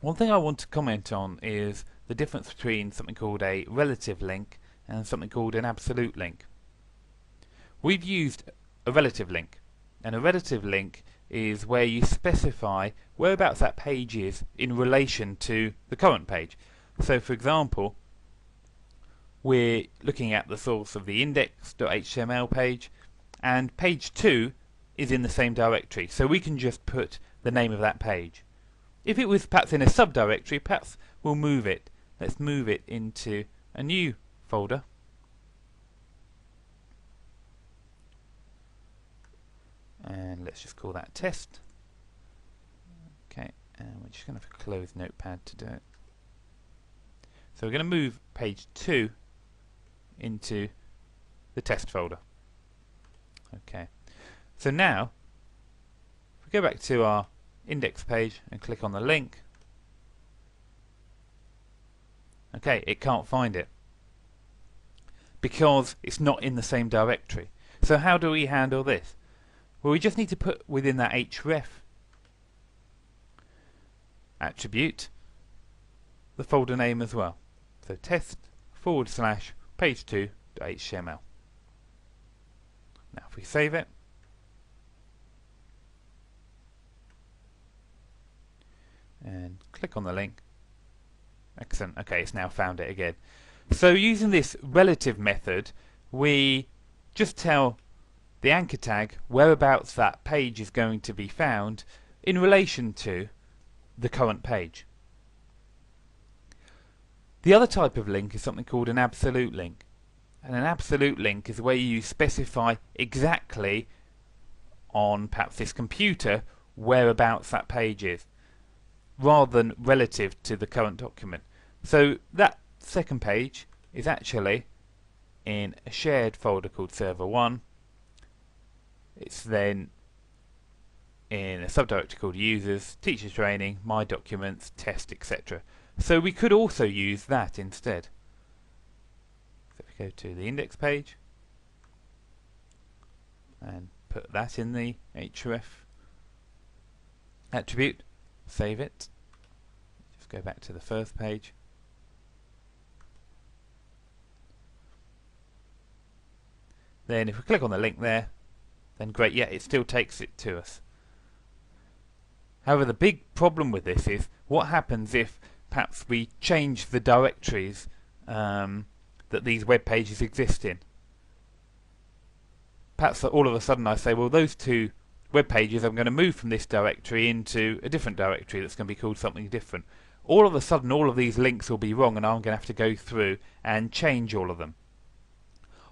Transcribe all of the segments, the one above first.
One thing I want to comment on is the difference between something called a relative link and something called an absolute link. We've used a relative link, and a relative link is where you specify whereabouts that page is in relation to the current page. So for example, we're looking at the source of the index.html page, and page 2 is in the same directory, so we can just put the name of that page. If it was perhaps in a subdirectory, perhaps we'll move it. Let's move it into a new folder. And let's just call that test. Okay, and we're just going to close Notepad to do it. So we're going to move page 2 into the test folder. Okay, so now if we go back to our index page and click on the link, okay, it can't find it because it's not in the same directory. So how do we handle this? Well, we just need to put within that href attribute the folder name as well. So test/page2.html. Now if we save it, and click on the link, excellent, okay, it's now found it again. So using this relative method, we just tell the anchor tag whereabouts that page is going to be found in relation to the current page. The other type of link is something called an absolute link. And an absolute link is where you specify exactly on perhaps this computer whereabouts that page is, rather than relative to the current document. So that second page is actually in a shared folder called server 1. It's then in a subdirectory called users, teacher training, my documents, test, etc. So we could also use that instead. So if we go to the index page and put that in the href attribute, save it, just go back to the first page, then if we click on the link there, then great, yeah, it still takes it to us. However, the big problem with this is what happens if perhaps we change the directories that these web pages exist in. Perhaps all of a sudden I say, well, those two web pages I'm going to move from this directory into a different directory that's going to be called something different. All of a sudden all of these links will be wrong, and I'm going to have to go through and change all of them.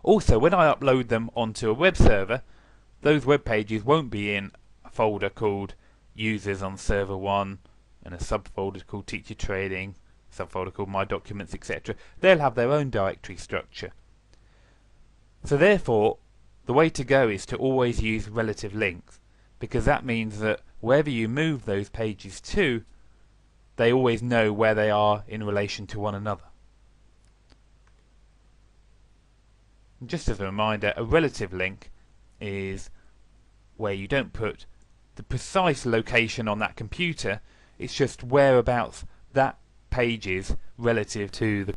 Also, when I upload them onto a web server, those web pages won't be in a folder called users on server 1 and a subfolder called teacher training, subfolder called my documents, etc. They'll have their own directory structure. So therefore, the way to go is to always use relative links, because that means that wherever you move those pages to, they always know where they are in relation to one another. And just as a reminder, a relative link is where you don't put the precise location on that computer, it's just whereabouts that page is relative to the